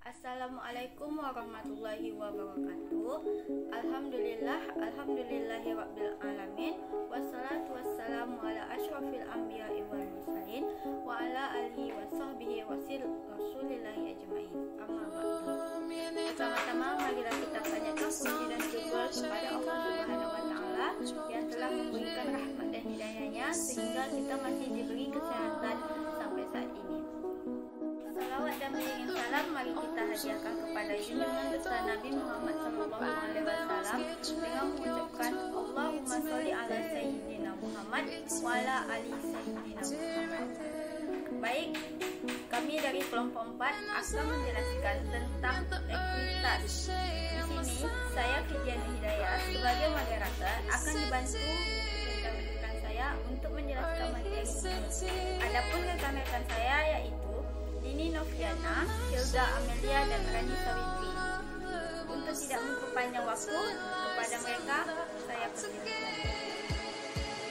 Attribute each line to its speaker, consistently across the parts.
Speaker 1: Assalamualaikum warahmatullahi wabarakatuh. Alhamdulillahirabbil alamin. Wassalatu wassalamu ala asyrafil anbiya'i wal mursalin wa ala alihi washabbihi rasulillahi ajmain. Amma ba'du. Pertama-tama marilah kita panjatkan puji dan syukur kepada Allah Subhanahu wa taala yang telah memberikan rahmat dan hidayahnya sehingga kita masih diberi kesehatan sampai saat ini. Salawat dan mengirim salam mari kita hadiahkan kepada junjungan besar Nabi Muhammad SAW dengan mengucapkan Allahumma sholli ala sayyidina Muhammad wa ala ali sayyidina Muhammad. Baik, kami dari kelompok 4 akan menjelaskan tentang ekuitas. Di sini saya Fidian Hidayah sebagai moderator akan dibantu rekan-rekan saya untuk menjelaskan materi ini. Adapun rekan-rekan saya yaitu Dini Noviana, Hilda Amelia, dan Rani Sawitri. Untuk tidak memperpanjang waktu, kepada mereka saya persilakan.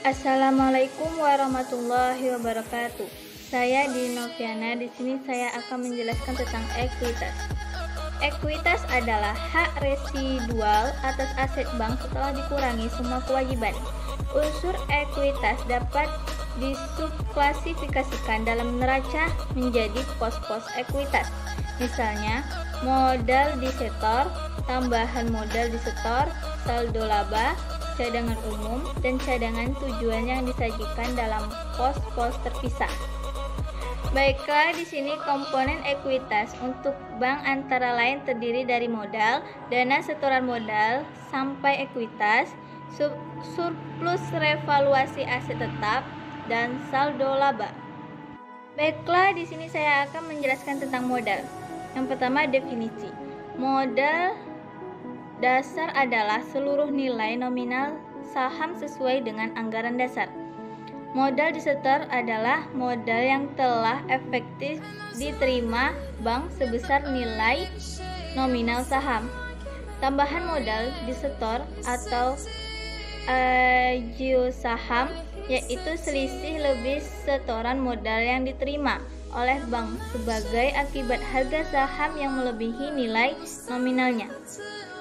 Speaker 2: Assalamualaikum warahmatullahi wabarakatuh. Saya Dini Noviana. Di sini saya akan menjelaskan tentang ekuitas. Ekuitas adalah hak residual atas aset bank setelah dikurangi semua kewajiban. Unsur ekuitas dapat disubklasifikasikan dalam neraca menjadi pos-pos ekuitas. Misalnya, modal disetor, tambahan modal disetor, saldo laba, cadangan umum, dan cadangan tujuan yang disajikan dalam pos-pos terpisah. Baiklah, di sini komponen ekuitas untuk bank antara lain terdiri dari modal, dana setoran modal sampai ekuitas, surplus revaluasi aset tetap, dan saldo laba. Baiklah, di sini saya akan menjelaskan tentang modal. Yang pertama, definisi. Modal dasar adalah seluruh nilai nominal saham sesuai dengan anggaran dasar. Modal disetor adalah modal yang telah efektif diterima bank sebesar nilai nominal saham. Tambahan modal disetor atau agio saham yaitu selisih lebih setoran modal yang diterima oleh bank sebagai akibat harga saham yang melebihi nilai nominalnya.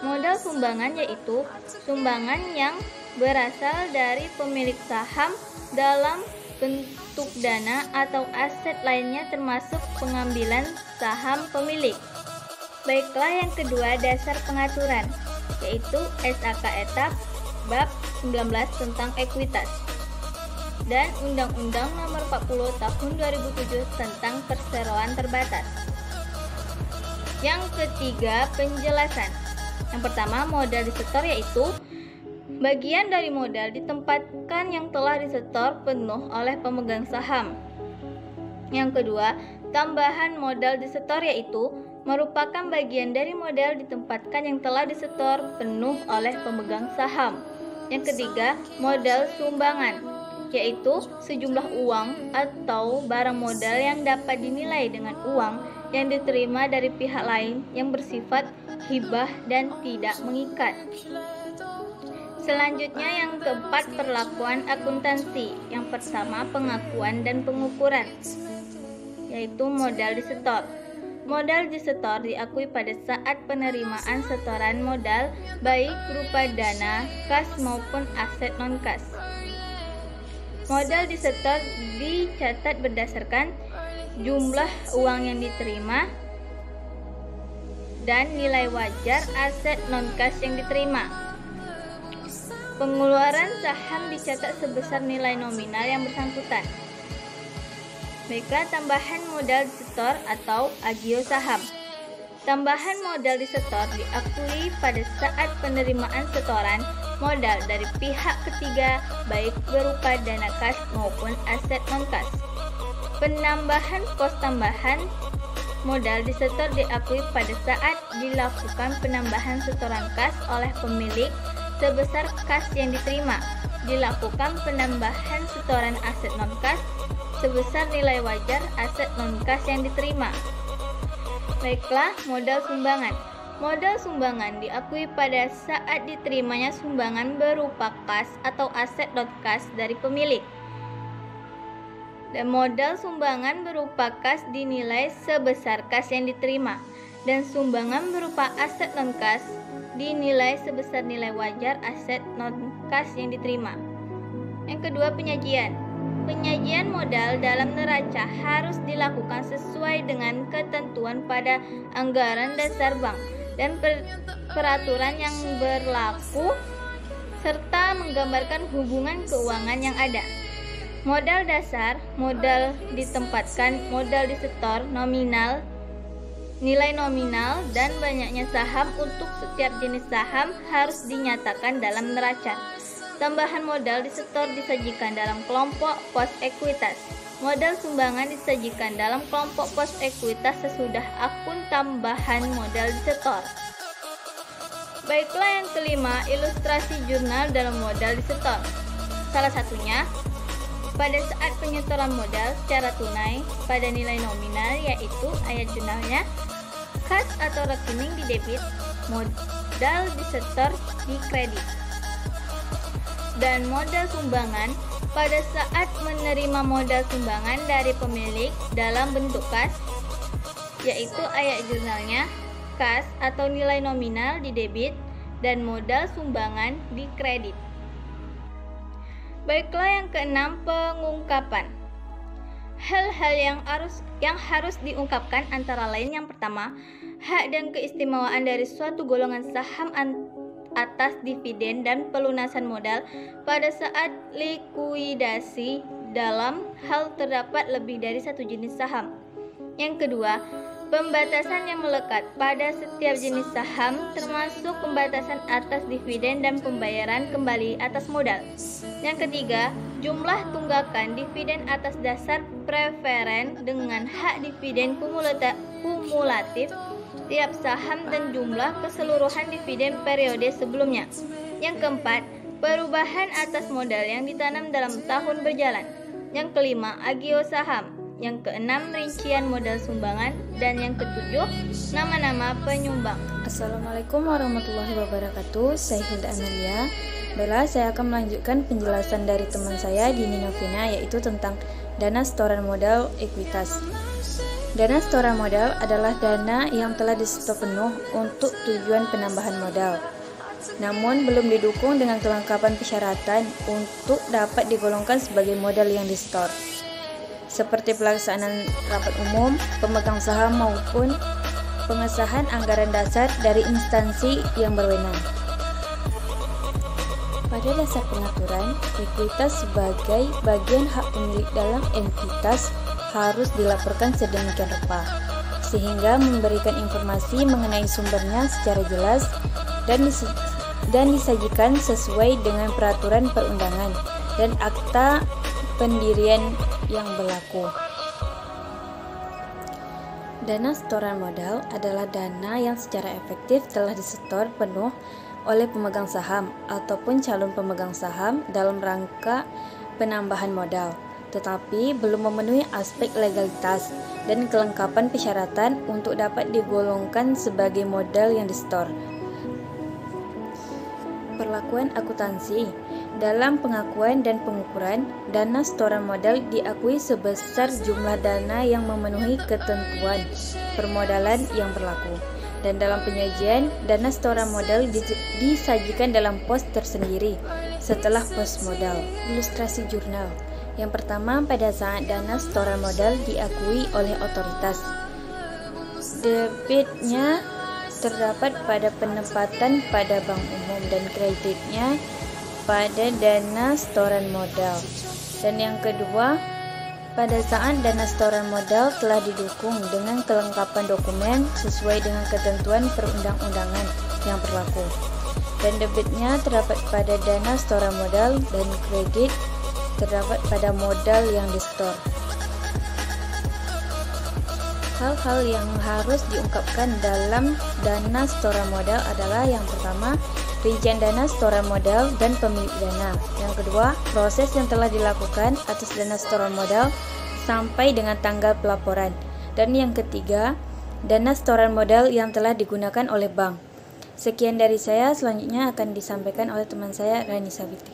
Speaker 2: Modal sumbangan yaitu sumbangan yang berasal dari pemilik saham dalam bentuk dana atau aset lainnya termasuk pengambilan saham pemilik. Baiklah, yang kedua, dasar pengaturan yaitu SAK Etap Bab 19 tentang ekuitas dan Undang-Undang Nomor 40 Tahun 2007 tentang perseroan terbatas. Yang ketiga, penjelasan. Yang pertama, modal disetor yaitu bagian dari modal ditempatkan yang telah disetor penuh oleh pemegang saham. Yang kedua, tambahan modal disetor yaitu merupakan bagian dari modal ditempatkan yang telah disetor penuh oleh pemegang saham. Yang ketiga, modal sumbangan yaitu sejumlah uang atau barang modal yang dapat dinilai dengan uang yang diterima dari pihak lain yang bersifat hibah dan tidak mengikat. Selanjutnya, yang keempat, perlakuan akuntansi. Yang pertama, pengakuan dan pengukuran yaitu modal disetor. Modal disetor diakui pada saat penerimaan setoran modal baik berupa dana, kas maupun aset non-kas. Modal disetor dicatat berdasarkan jumlah uang yang diterima dan nilai wajar aset non-kas yang diterima. Pengeluaran saham dicatat sebesar nilai nominal yang bersangkutan. Baiklah, tambahan modal disetor atau agio saham. Tambahan modal disetor diakui pada saat penerimaan setoran modal dari pihak ketiga baik berupa dana kas maupun aset non-kas. Penambahan pos tambahan modal disetor diakui pada saat dilakukan penambahan setoran kas oleh pemilik sebesar kas yang diterima. Dilakukan penambahan setoran aset non-kas sebesar nilai wajar aset non-kas yang diterima. Baiklah, modal sumbangan. Modal sumbangan diakui pada saat diterimanya sumbangan berupa kas atau aset non-kas dari pemilik. Dan modal sumbangan berupa kas dinilai sebesar kas yang diterima. dan sumbangan berupa aset non-kas dinilai sebesar nilai wajar aset non-kas yang diterima. Yang kedua, penyajian. Penyajian modal dalam neraca harus dilakukan sesuai dengan ketentuan pada anggaran dasar bank dan peraturan yang berlaku serta menggambarkan hubungan keuangan yang ada. Modal dasar, modal ditempatkan, modal disetor, nominal, nilai nominal, dan banyaknya saham untuk setiap jenis saham harus dinyatakan dalam neraca. Tambahan modal disetor disajikan dalam kelompok pos ekuitas. Modal sumbangan disajikan dalam kelompok pos ekuitas sesudah akun tambahan modal disetor. Baiklah, yang kelima, ilustrasi jurnal dalam modal disetor. Salah satunya, pada saat penyetoran modal secara tunai pada nilai nominal, yaitu ayat jurnalnya, kas atau rekening di debit, modal disetor di kredit. Dan modal sumbangan pada saat menerima modal sumbangan dari pemilik dalam bentuk kas, yaitu ayat jurnalnya, kas atau nilai nominal di debit, dan modal sumbangan di kredit. Baiklah, yang keenam, pengungkapan. Hal-hal yang harus diungkapkan antara lain: yang pertama, hak dan keistimewaan dari suatu golongan saham atas dividen dan pelunasan modal pada saat likuidasi dalam hal terdapat lebih dari satu jenis saham. Yang kedua, pembatasan yang melekat pada setiap jenis saham, termasuk pembatasan atas dividen dan pembayaran kembali atas modal. Yang ketiga, jumlah tunggakan dividen atas dasar preferen dengan hak dividen kumulatif tiap saham dan jumlah keseluruhan dividen periode sebelumnya. Yang keempat, perubahan atas modal yang ditanam dalam tahun berjalan. Yang kelima, agio saham. Yang keenam, rincian modal sumbangan. Dan yang ketujuh, nama-nama penyumbang.
Speaker 3: Assalamualaikum warahmatullahi wabarakatuh. Saya Hilda Amelia. Baiklah, saya akan melanjutkan penjelasan dari teman saya Dini Novina, yaitu tentang dana setoran modal ekuitas. Dana setoran modal adalah dana yang telah disetor penuh untuk tujuan penambahan modal, namun belum didukung dengan kelengkapan persyaratan untuk dapat digolongkan sebagai modal yang disetor, seperti pelaksanaan rapat umum, pemegang saham maupun pengesahan anggaran dasar dari instansi yang berwenang. Pada dasar pengaturan, ekuitas sebagai bagian hak pemilik dalam entitas harus dilaporkan sedemikian rupa, sehingga memberikan informasi mengenai sumbernya secara jelas dan disajikan sesuai dengan peraturan perundangan dan akta pendirian yang berlaku. Dana setoran modal adalah dana yang secara efektif telah disetor penuh oleh pemegang saham ataupun calon pemegang saham dalam rangka penambahan modal, tetapi belum memenuhi aspek legalitas dan kelengkapan persyaratan untuk dapat digolongkan sebagai modal yang disetor. Perlakuan akuntansi. Dalam pengakuan dan pengukuran, dana setoran modal diakui sebesar jumlah dana yang memenuhi ketentuan permodalan yang berlaku. Dan dalam penyajian, dana setoran modal disajikan dalam pos tersendiri setelah pos modal. Ilustrasi jurnal. Yang pertama, pada saat dana setoran modal diakui oleh otoritas, debitnya terdapat pada penempatan pada bank umum dan kreditnya pada dana setoran modal. Dan yang kedua, pada saat dana setoran modal telah didukung dengan kelengkapan dokumen sesuai dengan ketentuan perundang-undangan yang berlaku, dan debitnya terdapat pada dana setoran modal dan kredit terdapat pada modal yang disetor. Hal-hal yang harus diungkapkan dalam dana setoran modal adalah: yang pertama, rincian dana setoran modal dan pemilik dana. Yang kedua, proses yang telah dilakukan atas dana setoran modal sampai dengan tanggal pelaporan. Dan yang ketiga, dana setoran modal yang telah digunakan oleh bank. Sekian dari saya, selanjutnya akan disampaikan oleh teman saya Rani Savitri.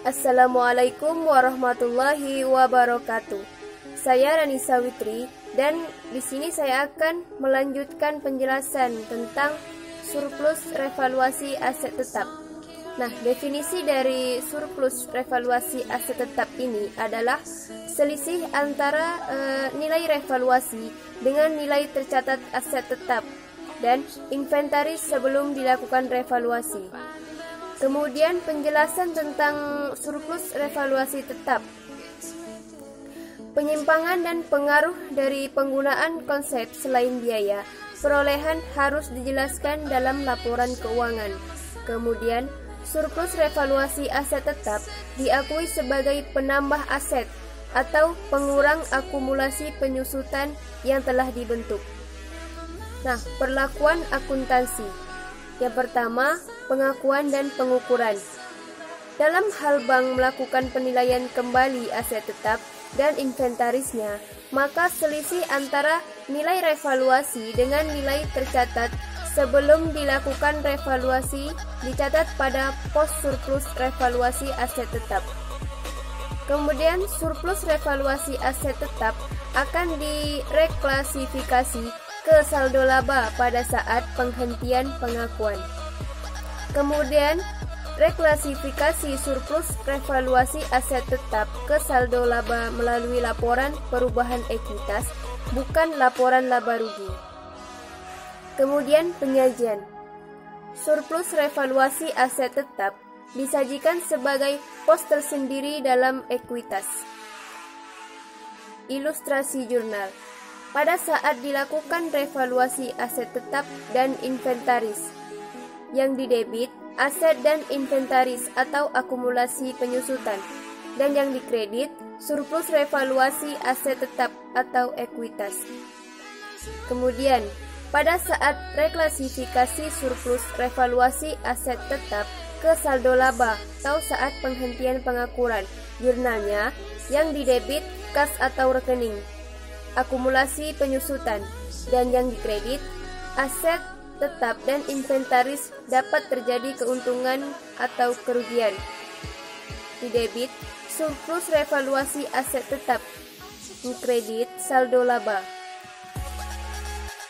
Speaker 4: Assalamualaikum warahmatullahi wabarakatuh. Saya Rani Savitri Dan di sini saya akan melanjutkan penjelasan tentang surplus revaluasi aset tetap. Nah, definisi dari surplus revaluasi aset tetap ini adalah selisih antara nilai revaluasi dengan nilai tercatat aset tetap dan inventaris sebelum dilakukan revaluasi. Kemudian penjelasan tentang surplus revaluasi tetap. Penyimpangan dan pengaruh dari penggunaan konsep selain biaya perolehan harus dijelaskan dalam laporan keuangan. Kemudian, surplus revaluasi aset tetap diakui sebagai penambah aset atau pengurang akumulasi penyusutan yang telah dibentuk. Nah, perlakuan akuntansi. Yang pertama, pengakuan dan pengukuran. Dalam hal bank melakukan penilaian kembali aset tetap dan inventarisnya, maka selisih antara nilai revaluasi dengan nilai tercatat sebelum dilakukan revaluasi dicatat pada pos surplus revaluasi aset tetap. Kemudian surplus revaluasi aset tetap akan direklasifikasi ke saldo laba pada saat penghentian pengakuan. Kemudian reklasifikasi surplus revaluasi aset tetap ke saldo laba melalui laporan perubahan ekuitas, bukan laporan laba rugi. Kemudian penyajian. Surplus revaluasi aset tetap disajikan sebagai pos tersendiri dalam ekuitas. Ilustrasi jurnal. Pada saat dilakukan revaluasi aset tetap dan inventaris, yang didebit aset dan inventaris atau akumulasi penyusutan, dan yang dikredit surplus revaluasi aset tetap atau ekuitas. Kemudian, pada saat reklasifikasi surplus revaluasi aset tetap ke saldo laba atau saat penghentian pengakuan, jurnalnya yang didebit kas atau rekening, akumulasi penyusutan, dan yang dikredit aset tetap dan inventaris dapat terjadi keuntungan atau kerugian. Didebit surplus revaluasi aset tetap, dikredit saldo laba.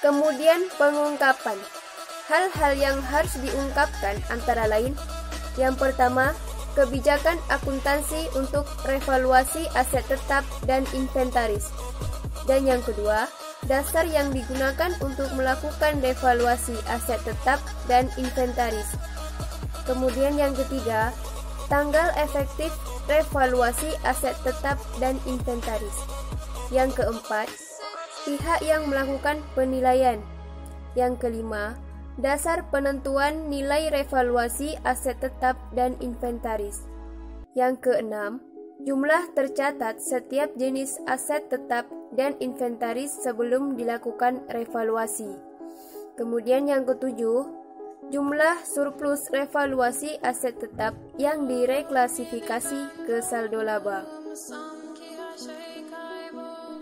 Speaker 4: Kemudian pengungkapan. Hal-hal yang harus diungkapkan antara lain: yang pertama, kebijakan akuntansi untuk revaluasi aset tetap dan inventaris. Dan yang kedua, dasar yang digunakan untuk melakukan revaluasi aset tetap dan inventaris. Kemudian yang ketiga, tanggal efektif revaluasi aset tetap dan inventaris. Yang keempat, pihak yang melakukan penilaian. Yang kelima, dasar penentuan nilai revaluasi aset tetap dan inventaris. Yang keenam, jumlah tercatat setiap jenis aset tetap dan inventaris sebelum dilakukan revaluasi. Kemudian yang ketujuh, jumlah surplus revaluasi aset tetap yang direklasifikasi ke saldo laba.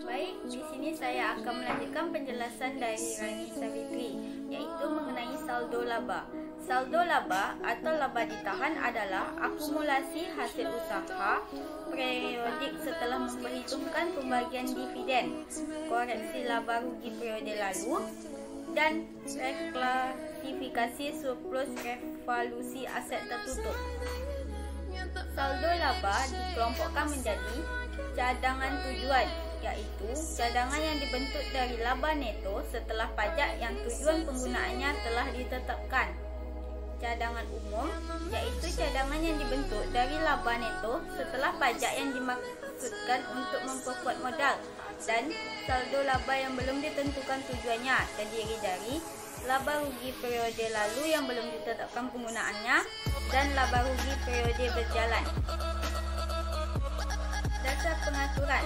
Speaker 1: Baik, di sini saya akan melanjutkan penjelasan dari Rani Savitri, yaitu mengenai saldo laba. Saldo laba atau laba ditahan adalah akumulasi hasil usaha periodik setelah memperhitungkan pembagian dividen, koreksi laba rugi periode lalu, dan reklasifikasi surplus revaluasi aset tertutup. Saldo laba dikelompokkan menjadi cadangan tujuan, yaitu cadangan yang dibentuk dari laba neto setelah pajak yang tujuan penggunaannya telah ditetapkan. Cadangan umum, yaitu cadangan yang dibentuk dari laba neto setelah pajak yang dimaksudkan untuk memperkuat modal, dan saldo laba yang belum ditentukan tujuannya terdiri dari laba rugi periode lalu yang belum ditetapkan penggunaannya dan laba rugi periode berjalan. Dasar pengaturan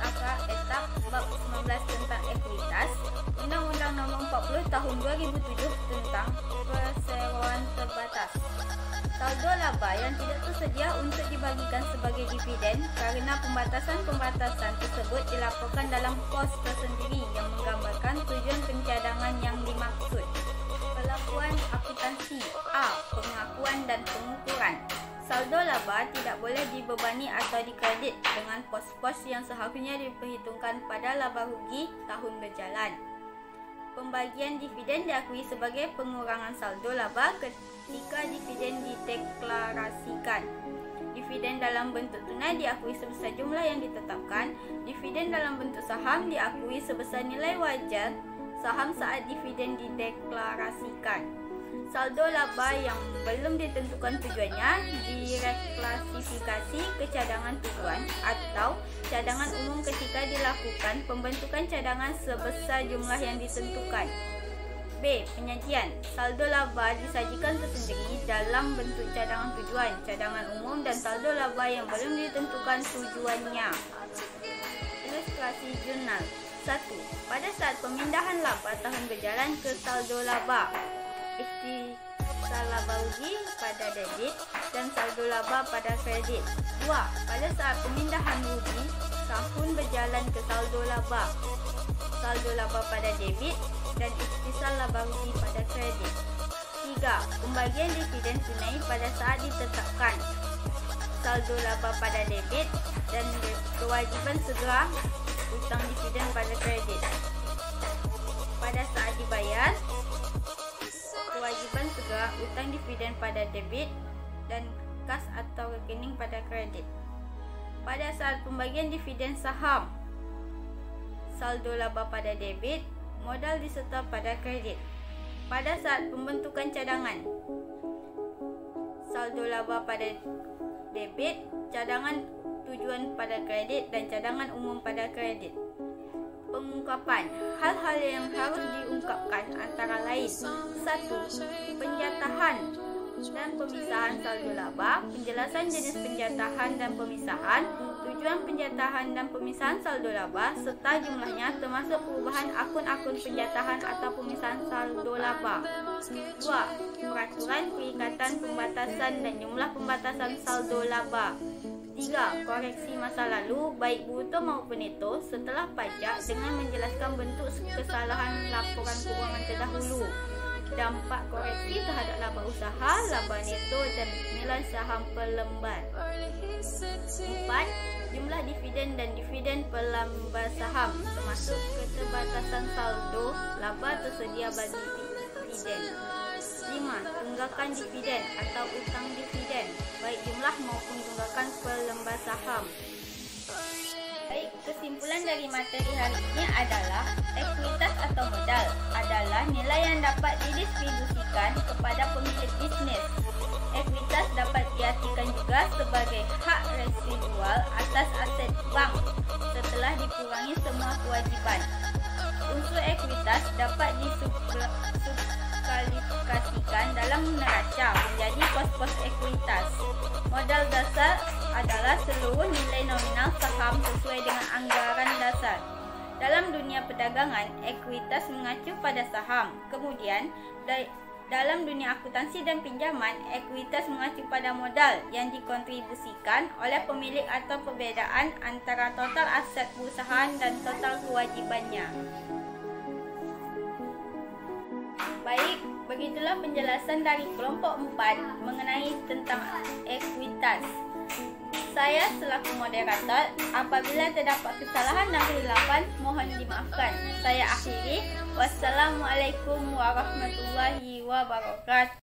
Speaker 1: SAK Etap Bab 19 tentang ekuitas, Undang-Undang Nomor 40 Tahun 2007 tentang perseroan terbatas. Saldo laba yang tidak tersedia untuk dibagikan sebagai dividen karena pembatasan-pembatasan tersebut dilaporkan dalam pos tersendiri yang menggambarkan tujuan pencadangan yang dimaksud. Pelakuan akuntansi A. Pengakuan dan pengukuran. Saldo laba tidak boleh dibebani atau dikredit dengan pos-pos yang seharusnya diperhitungkan pada laba rugi tahun berjalan. Pembagian dividen diakui sebagai pengurangan saldo laba ketika dividen dideklarasikan. Dividen dalam bentuk tunai diakui sebesar jumlah yang ditetapkan. Dividen dalam bentuk saham diakui sebesar nilai wajar saham saat dividen dideklarasikan. Saldo laba yang belum ditentukan tujuannya direklasifikasi ke cadangan tujuan atau cadangan umum ketika dilakukan pembentukan cadangan sebesar jumlah yang ditentukan. B. Penyajian. Saldo laba disajikan tersendiri dalam bentuk cadangan tujuan, cadangan umum dan saldo laba yang belum ditentukan tujuannya. Ilustrasi jurnal. 1. Pada saat pemindahan laba tahun berjalan ke saldo laba, ikhtisar laba rugi pada debit dan saldo laba pada kredit. 2. Pada saat pemindahan rugi tahun berjalan ke saldo laba pada debit dan ikhtisar laba rugi pada kredit. 3. Pembagian dividen tunai pada saat ditetapkan, saldo laba pada debit dan kewajiban segera utang dividen pada kredit. Pada saat dibayar, kewajiban segera utang dividen pada debit dan kas atau rekening pada kredit. Pada saat pembagian dividen saham, saldo laba pada debit, modal disetor pada kredit. Pada saat pembentukan cadangan, saldo laba pada debit, cadangan tujuan pada kredit dan cadangan umum pada kredit. Pengungkapan. Hal-hal yang harus diungkapkan antara lain: 1. Penjatahan dan pemisahan saldo laba, penjelasan jenis penjatahan dan pemisahan, tujuan penjatahan dan pemisahan saldo laba, serta jumlahnya termasuk perubahan akun-akun penjatahan atau pemisahan saldo laba. 2. Peraturan, perikatan, pembatasan dan jumlah pembatasan saldo laba. 3. Koreksi masa lalu, baik bruto maupun neto setelah pajak dengan menjelaskan bentuk kesalahan laporan keuangan terdahulu. Dampak koreksi terhadap laba usaha, laba neto dan nilai saham per lembar. 4. Jumlah dividen dan dividen per lembar saham termasuk keterbatasan saldo laba tersedia bagi dividen. 5. Tunggakan dividen atau utang dividen, baik jumlah maupun tunggakan per lembar saham. Baik, kesimpulan dari materi hari ini adalah ekuitas atau modal adalah nilai yang dapat didistribusikan kepada pemilik bisnis. Ekuitas dapat diartikan juga sebagai hak residual atas aset bank setelah dikurangi semua kewajiban. Unsur ekuitas dapat disubkalifikasikan dalam neraca menjadi pos-pos ekuitas. Modal dasar adalah seluruh nilai nominal saham sesuai dengan anggaran dasar. Dalam dunia perdagangan, ekuitas mengacu pada saham. Kemudian, dalam dunia akuntansi dan pinjaman, ekuitas mengacu pada modal yang dikontribusikan oleh pemilik atau perbezaan antara total aset perusahaan dan total kewajibannya. Baik, begitulah penjelasan dari kelompok 4 mengenai tentang ekuitas. Saya selaku moderator, apabila terdapat kesalahan dan kesilapan, mohon dimaafkan. Saya akhiri. Wassalamualaikum warahmatullahi wabarakatuh.